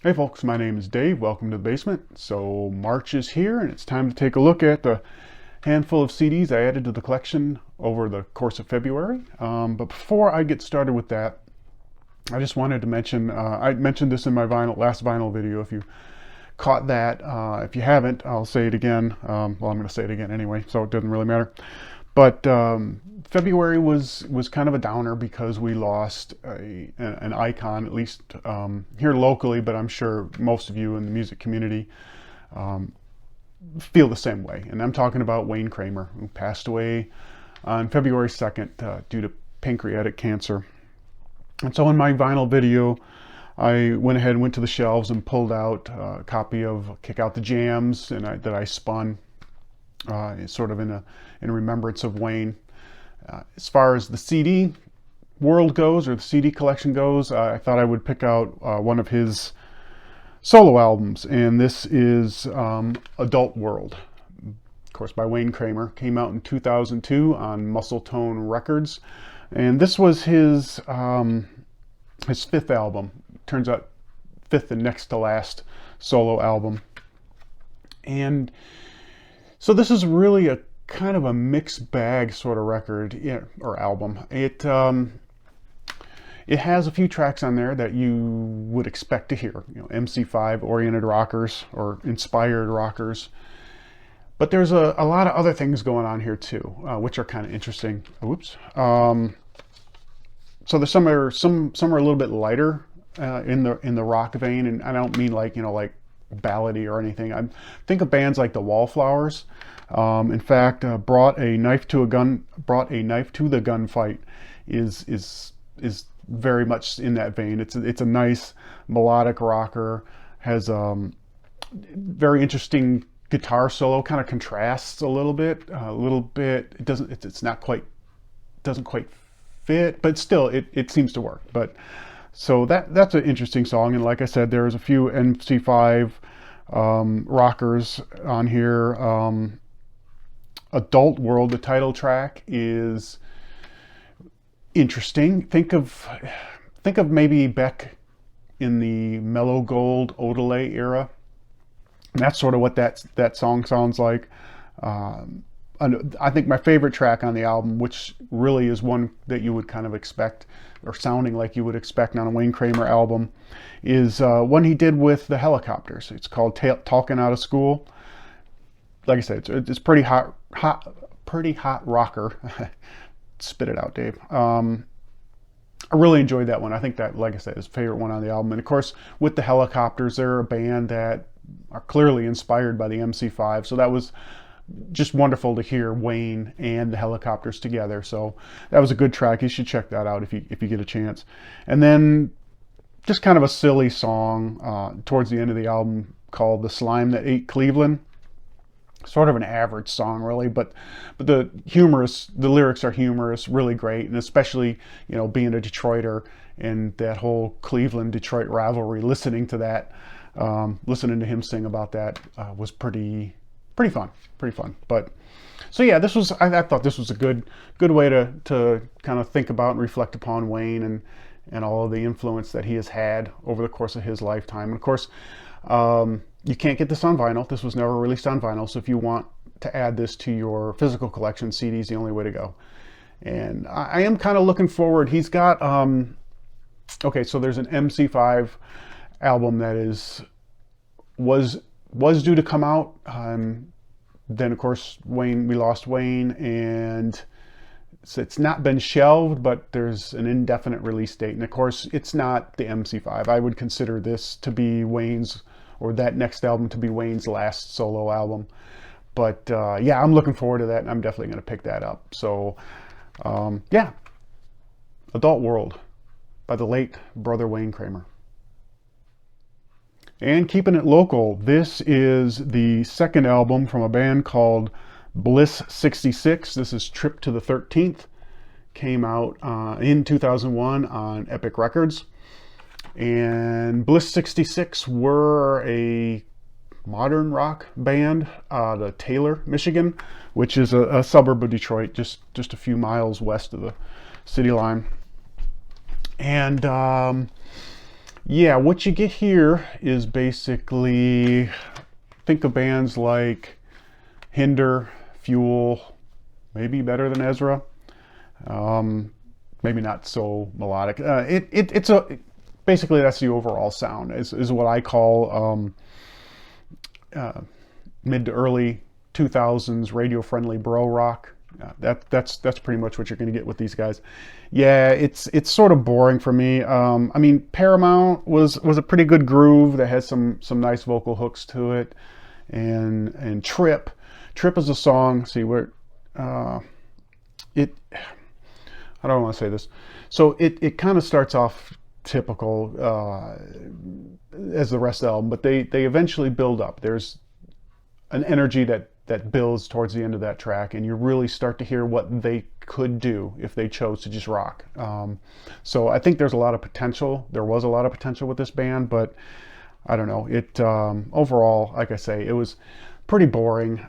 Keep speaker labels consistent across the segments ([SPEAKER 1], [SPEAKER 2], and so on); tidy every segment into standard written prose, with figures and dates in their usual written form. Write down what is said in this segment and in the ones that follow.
[SPEAKER 1] Hey folks, my name is Dave. Welcome to the basement. So March is here and it's time to take a look at the handful of CDs I added to the collection over the course of February. But before I get started with that, I just wanted to mention, I mentioned this in my last vinyl video. If you caught that, if you haven't, I'll say it again. Well, I'm going to say it again anyway, so it doesn't really matter. But February was kind of a downer because we lost an icon, at least here locally, but I'm sure most of you in the music community feel the same way. And I'm talking about Wayne Kramer, who passed away on February 2nd due to pancreatic cancer. And so in my vinyl video, I went ahead and went to the shelves and pulled out a copy of Kick Out the Jams that I spun sort of in remembrance of Wayne. As far as the CD world goes, or the CD collection goes, I thought I would pick out one of his solo albums, and this is Adult World, of course, by Wayne Kramer. Came out in 2002 on Muscle Tone Records, and this was his fifth album. Turns out fifth and next to last solo album. And so this is really a kind of a mixed bag sort of record, or album. It has a few tracks on there that you would expect to hear, MC5 oriented rockers or inspired rockers. But there's a lot of other things going on here too, which are kind of interesting. Oops. So there's some are a little bit lighter in the rock vein, and I don't mean like ballady or anything. I think of bands like the Wallflowers. In fact, brought a knife to the gunfight is very much in that vein. It's a nice melodic rocker, has very interesting guitar solo, kind of contrasts a little bit. It doesn't quite fit, but still it seems to work. But so that's an interesting song, and like I said, there's a few MC5 rockers on here. Adult World, the title track, is interesting. Think of maybe Beck in the Mellow Gold Odelay era. And that's sort of what that song sounds like. I think my favorite track on the album, which really is one that you would kind of expect, or sounding like you would expect on a Wayne Kramer album, is one he did with the Helicopters. It's called Talking Out of School. Like I said, it's pretty hot rocker. Spit it out, Dave. I really enjoyed that one. I think that, like I said, is the favorite one on the album. And of course, with the Helicopters, they're a band that are clearly inspired by the MC5. So that was just wonderful to hear Wayne and the Helicopters together. So that was a good track. You should check that out if you get a chance. And then just kind of a silly song towards the end of the album called "The Slime That Ate Cleveland." Sort of an average song, really, but the lyrics are humorous, really great, and especially being a Detroiter and that whole Cleveland-Detroit rivalry. Listening to that, listening to him sing about that was pretty fun. But so yeah, I thought this was a good way to kind of think about and reflect upon Wayne and all of the influence that he has had over the course of his lifetime. And of course, you can't get this on vinyl. This was never released on vinyl. So if you want to add this to your physical collection, CD is the only way to go. And I am kind of looking forward. He's got, okay, so there's an MC5 album that was due to come out. Then of course, we lost Wayne, and it's not been shelved, but there's an indefinite release date. And of course, it's not the MC5. I would consider this to be Wayne's, or that next album to be Wayne's last solo album. But yeah, I'm looking forward to that, and I'm definitely going to pick that up. So yeah, Adult World by the late brother Wayne Kramer. And keeping it local, this is the second album from a band called Bliss 66. This is Trip to the 13th. Came out in 2001 on Epic Records. And Bliss 66 were a modern rock band out of Taylor, Michigan, which is a suburb of Detroit, just a few miles west of the city line. And Yeah, what you get here is basically, think of bands like Hinder, Fuel, maybe better than Ezra. Maybe not so melodic. It's a basically that's the overall sound is what I call mid to early 2000s radio friendly bro rock. That's pretty much what you're going to get with these guys. Yeah, it's sort of boring for me. I mean, Paramount was a pretty good groove that has some nice vocal hooks to it, and Trip is a song. See where it. I don't want to say this. So it kind of starts off typical as the rest of the album, but they eventually build up. There's an energy that builds towards the end of that track, and you really start to hear what they could do if they chose to just rock. So I think there's a lot of potential. There was a lot of potential with this band, but I don't know. It overall, like I say, it was pretty boring.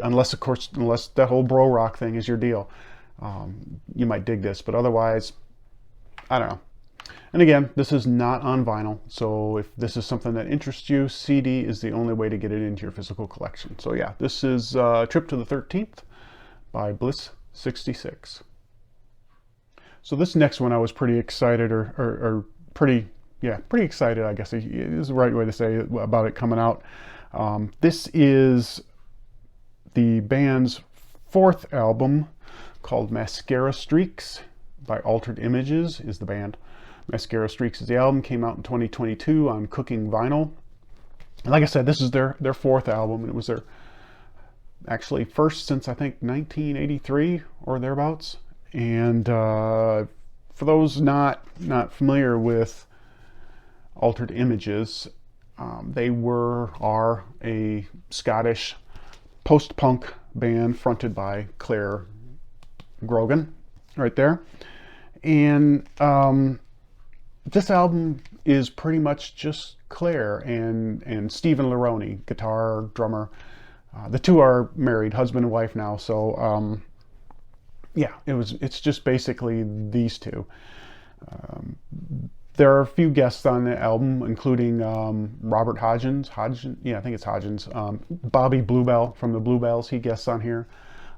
[SPEAKER 1] Unless that whole bro rock thing is your deal, you might dig this. But otherwise, I don't know. And again, this is not on vinyl, so if this is something that interests you, CD is the only way to get it into your physical collection. So yeah, this is Trip to the 13th by Bliss 66. So this next one I was pretty excited, or pretty excited, I guess is the right way to say it, about it coming out. This is the band's fourth album, called Mascara Streaks by Altered Images is the band. Mascara Streaks is the album, came out in 2022 on Cooking Vinyl. And like I said, this is their fourth album, and it was their actually first since I think 1983 or thereabouts. And for those not familiar with Altered Images, they are a Scottish post-punk band fronted by Claire Grogan, right there. And this album is pretty much just Claire and Stephen Leroni, guitar, drummer. The two are married, husband and wife now. So yeah, it's just basically these two. There are a few guests on the album, including Robert Hodgins. Yeah, I think it's Hodgins. Bobby Bluebell from the Bluebells, he guests on here.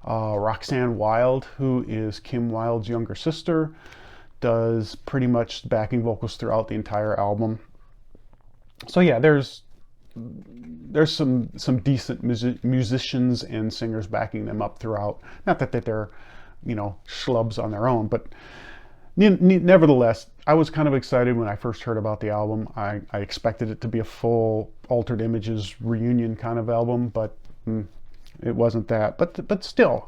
[SPEAKER 1] Roxanne Wilde, who is Kim Wilde's younger sister, does pretty much backing vocals throughout the entire album. So yeah, there's some decent musicians and singers backing them up throughout. Not that they're schlubs on their own, but nevertheless, I was kind of excited when I first heard about the album. I expected it to be a full Altered Images reunion kind of album, but it wasn't that. But still,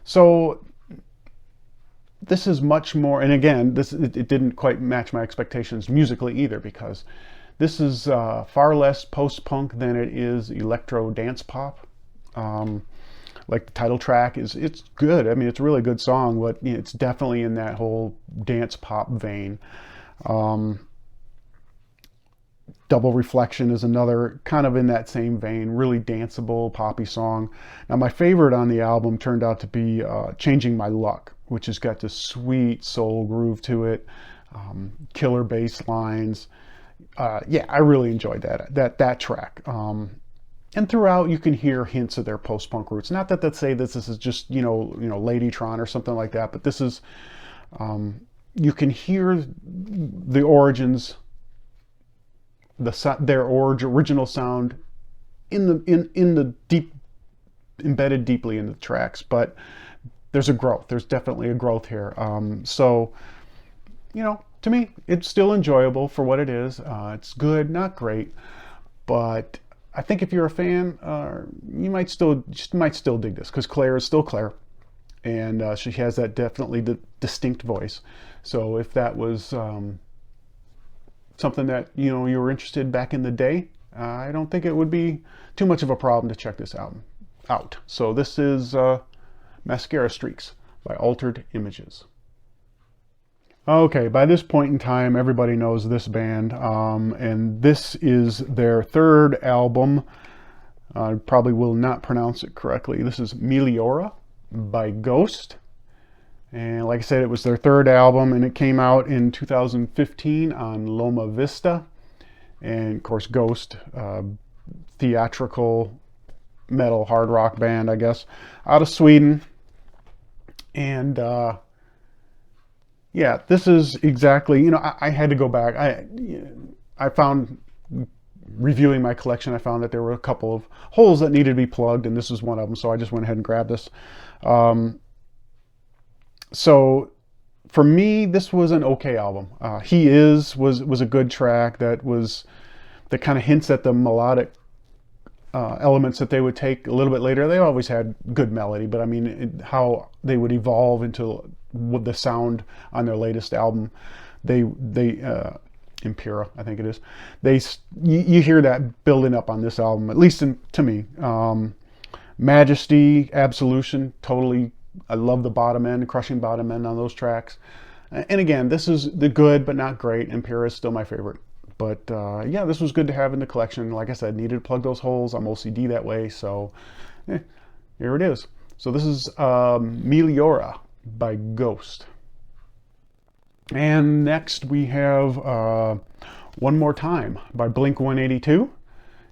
[SPEAKER 1] so this is much more. And again, it didn't quite match my expectations musically either, because this is far less post-punk than it is electro dance pop. Like the title track it's good. I mean, it's a really good song, but it's definitely in that whole dance pop vein. Double Reflection is another kind of in that same vein, really danceable, poppy song. Now, my favorite on the album turned out to be Changing My Luck, which has got this sweet soul groove to it, killer bass lines. Yeah, I really enjoyed that track. And throughout, you can hear hints of their post-punk roots. Not that they'd say this is just Ladytron or something like that, but this is you can hear the origins, their original sound in the deep, embedded deeply in the tracks. But there's a growth. There's definitely a growth here. So to me, it's still enjoyable for what it is. It's good, not great, but I think if you're a fan, you might still dig this, because Claire is still Claire, and she has that definitely distinct voice. So if that was something that you were interested back in the day, I don't think it would be too much of a problem to check this album out. So this is Mascara Streaks by Altered Images. Okay, by this point in time, everybody knows this band, and this is their third album. I probably will not pronounce it correctly. This is Meliora by Ghost, And like I said, it was their third album, and it came out in 2015 on Loma Vista. And of course, Ghost, theatrical metal hard rock band, I guess, out of Sweden. And yeah, this is exactly, I had to go back. I found, reviewing my collection, I found that there were a couple of holes that needed to be plugged, and this was one of them. So I just went ahead and grabbed this. So for me, this was an okay album. He Is was a good track that kind of hints at the melodic elements that they would take a little bit later. They always had good melody, but I mean, how they would evolve into the sound on their latest album. They Impera, I think it is. You hear that building up on this album, at least to me. Majesty, Absolution, totally. I love the bottom end, crushing bottom end on those tracks. And again, this is the good but not great. Impera is still my favorite. But yeah, this was good to have in the collection. Like I said, needed to plug those holes. I'm OCD that way, so here it is. So this is Meliora by Ghost. And next we have One More Time by Blink-182.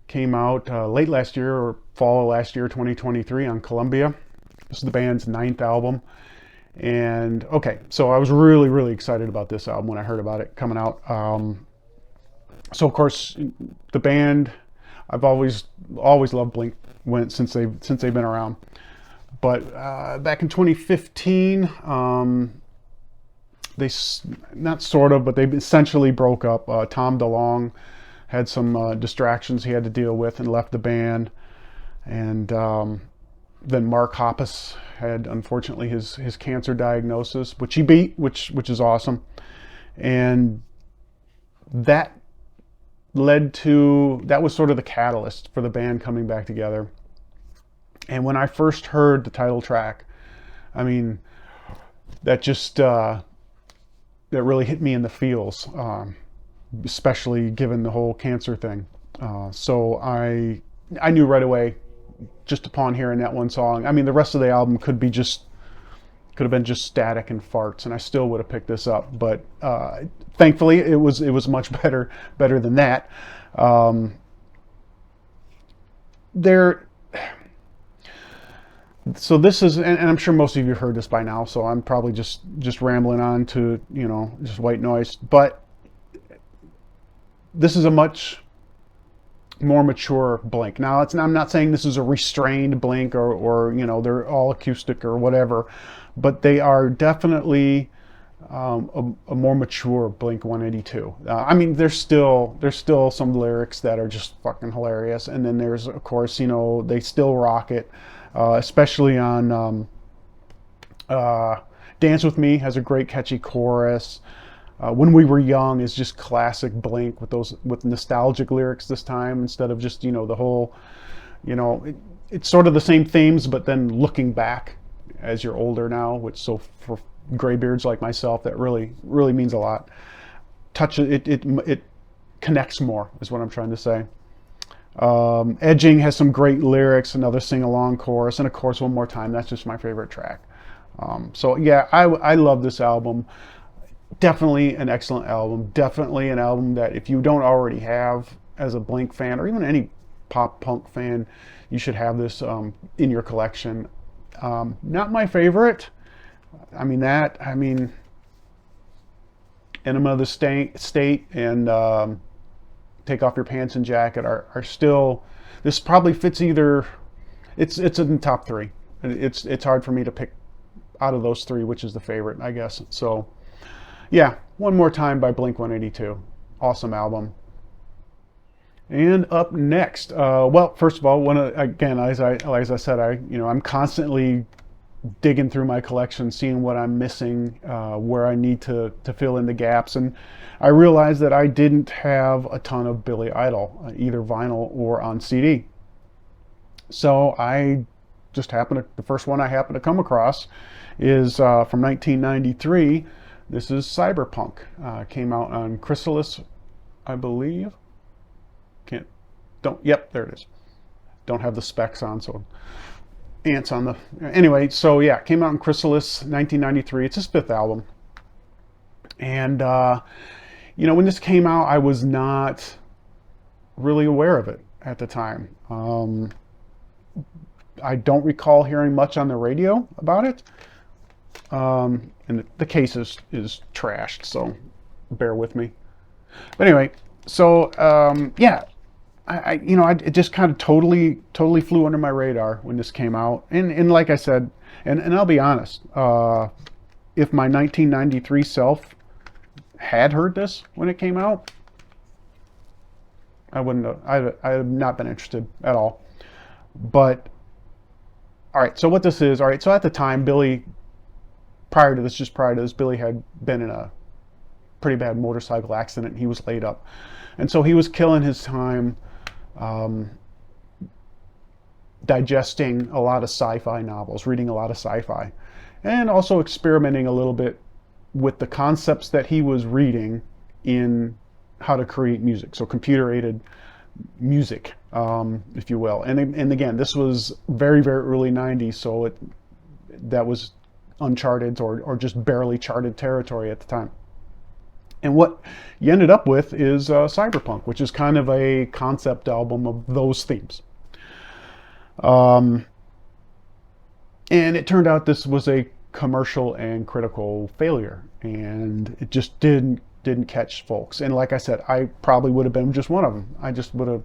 [SPEAKER 1] Came out late last year, or fall of last year, 2023, on Columbia. This is the band's 9th album. And okay, so I was really, really excited about this album when I heard about it coming out. So of course, the band, I've always loved Blink since they've been around. But back in 2015, they but they essentially broke up. Tom DeLonge had some distractions he had to deal with and left the band, and then Mark Hoppus had, unfortunately, his cancer diagnosis, which he beat, which is awesome, and that was sort of the catalyst for the band coming back together. And when I first heard the title track, I mean, that just that really hit me in the feels, especially given the whole cancer thing. So I knew right away, just upon hearing that one song. I mean, the rest of the album could have been just static and farts, and I still would have picked this up. But thankfully, it was much better than that. So this is, and I'm sure most of you have heard this by now, so I'm probably just rambling on to, just white noise. But this is a much more mature Blink. Now, I'm not saying this is a restrained Blink or they're all acoustic or whatever, but they are definitely a more mature Blink-182. I mean, there's still some lyrics that are just fucking hilarious, and then there's, of course, they still rock it, especially on Dance With Me has a great catchy chorus. When We Were Young is just classic Blink with nostalgic lyrics this time, instead of just the whole, it's sort of the same themes, but then looking back as you're older now, which, so for graybeards like myself, that really means a lot. It connects more, is what I'm trying to say. Edging has some great lyrics, another sing-along chorus, and of course, One More Time. That's just my favorite track. So yeah, I love this album. Definitely an excellent album. Definitely an album that if you don't already have, as a Blink fan, or even any pop punk fan, you should have this in your collection. Not my favorite. I mean, Enema of the State and Take Off Your Pants and Jacket are still. This probably fits either. It's in the top 3. It's hard for me to pick out of those 3 which is the favorite, I guess. So yeah, One More Time by Blink-182. Awesome album. And up next, well, first of all, again, as I said, I'm constantly digging through my collection, seeing what I'm missing, where I need to fill in the gaps, and I realized that I didn't have a ton of Billy Idol, either vinyl or on CD. So I just the first one I happened to come across is from 1993. This is Cyberpunk. Came out on Chrysalis, I believe. Yep, there it is. Don't have the specs on, so ants on the... Anyway, so yeah, came out in Chrysalis, 1993. It's his fifth album. And, when this came out, I was not really aware of it at the time. I don't recall hearing much on the radio about it. And the case is trashed, so bear with me. But anyway, so yeah, it just kind of totally flew under my radar when this came out. And like I said, and I'll be honest, if my 1993 self had heard this when it came out, I wouldn't have, I have not been interested at all. But all right, so what this is, all right, so at the time, Billy, prior to this, Billy had been in a pretty bad motorcycle accident. He was laid up. And so he was killing his time digesting a lot of sci-fi novels, reading a lot of sci-fi, and also experimenting a little bit with the concepts that he was reading in how to create music. So computer-aided music, if you will. And again, this was very, very early 90s, so that was uncharted or just barely charted territory at the time. And what you ended up with is Cyberpunk, which is kind of a concept album of those themes. And it turned out this was a commercial and critical failure, and it just didn't catch folks. And like I said, I probably would have been just one of them. I just would have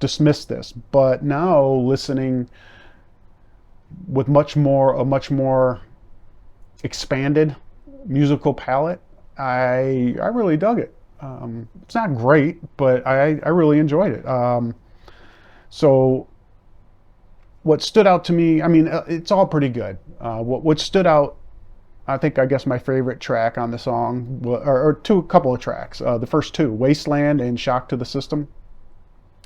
[SPEAKER 1] dismissed this. But now, listening with a much more expanded musical palette, I really dug it. It's not great, but I really enjoyed it. So what stood out to me, I mean, it's all pretty good. What stood out, I guess my favorite track on the song, or a couple of tracks, the first two, Wasteland and Shock to the System.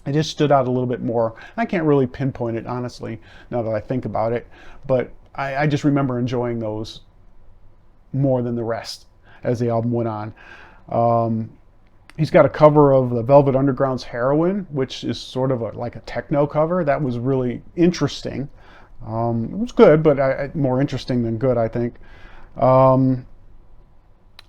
[SPEAKER 1] It just stood out a little bit more. I can't really pinpoint it, honestly, now that I think about it, but I just remember enjoying those more than the rest as the album went on. He's got a cover of the Velvet Underground's Heroin, which is sort of like a techno cover. That was really interesting. It was good, but more interesting than good, I think. And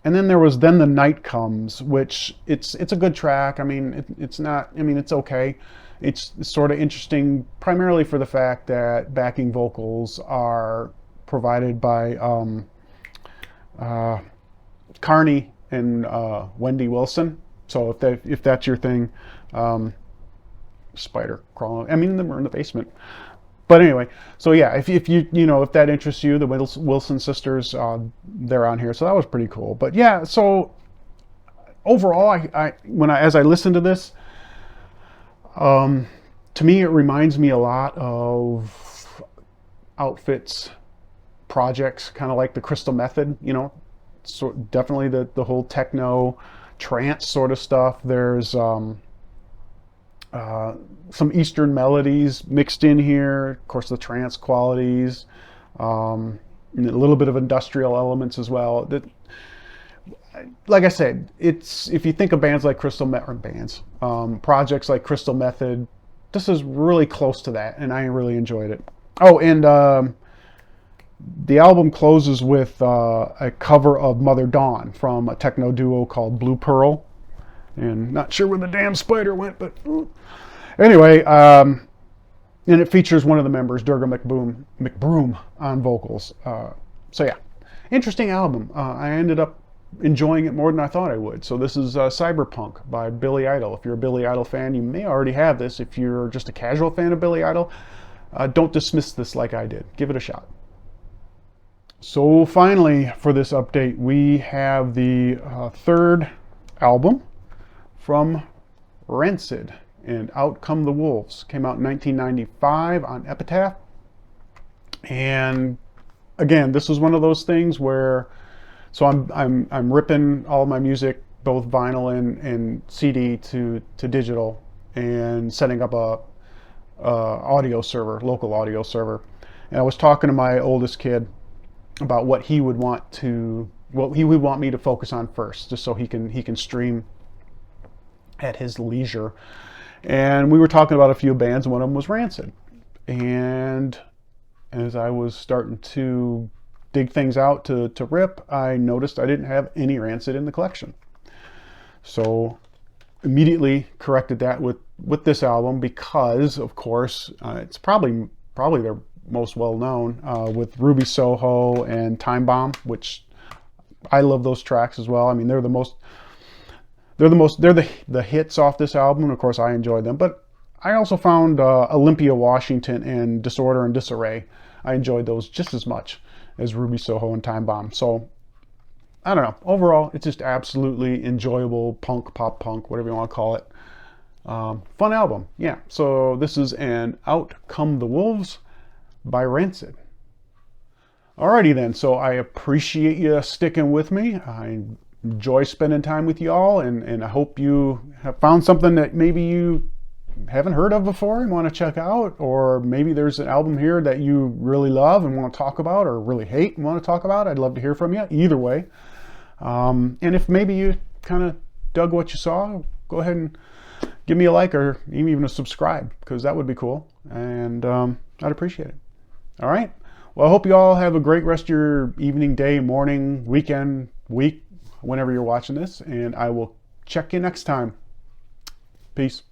[SPEAKER 1] then there was Then the Night Comes, which it's a good track. I mean, it's not, I mean, it's okay. It's sort of interesting, primarily for the fact that backing vocals are provided by Carney and Wendy Wilson. So if that's your thing, spider crawling. I mean, we're in the basement. But anyway, so yeah, if if that interests you, the Wilson sisters, they're on here. So that was pretty cool. But yeah, so overall, as I listen to this, to me it reminds me a lot of Outfit's projects, kind of like the Crystal Method. So definitely the whole techno trance sort of stuff. There's some Eastern melodies mixed in here, of course the trance qualities, and a little bit of industrial elements as well. Like I said, if you think of bands like projects like Crystal Method, this is really close to that, and I really enjoyed it. Oh, and the album closes with a cover of Mother Dawn from a techno duo called Blue Pearl. And not sure where the damn spider went, but anyway, and it features one of the members, Durga McBroom, on vocals. So yeah, interesting album. I ended up enjoying it more than I thought I would. So this is Cyberpunk by Billy Idol. If you're a Billy Idol fan, you may already have this. If you're just a casual fan of Billy Idol, don't dismiss this like I did. Give it a shot. So finally, for this update, we have the third album from Rancid, and Out Come the Wolves. Came out in 1995 on Epitaph. And again, this was one of those things where, so I'm ripping all my music, both vinyl and CD, to digital, and setting up a audio server, local audio server. And I was talking to my oldest kid about what he would want me to focus on first, just so he can stream at his leisure. And we were talking about a few bands, and one of them was Rancid. And as I was starting to dig things out to rip, I noticed I didn't have any Rancid in the collection. So immediately corrected that with this album because, of course, it's probably their most well known, with Ruby Soho and Time Bomb, which I love those tracks as well. I mean, they're the hits off this album, and of course I enjoy them. But I also found Olympia, Washington and Disorder and Disarray. I enjoyed those just as much as Ruby Soho and Time Bomb. So I don't know. Overall, it's just absolutely enjoyable punk, pop punk, whatever you want to call it. Fun album. Yeah. So this is an Out Come the Wolves by Rancid. Alrighty then. So I appreciate you sticking with me. I enjoy spending time with y'all, and I hope you have found something that maybe you haven't heard of before and want to check out, or maybe there's an album here that you really love and want to talk about, or really hate and want to talk about. I'd love to hear from you either way. And if maybe you kind of dug what you saw, go ahead and give me a like or even a subscribe, because that would be cool, and I'd appreciate it. All right. Well, I hope you all have a great rest of your evening, day, morning, weekend, week, whenever you're watching this, and I will check you next time. Peace.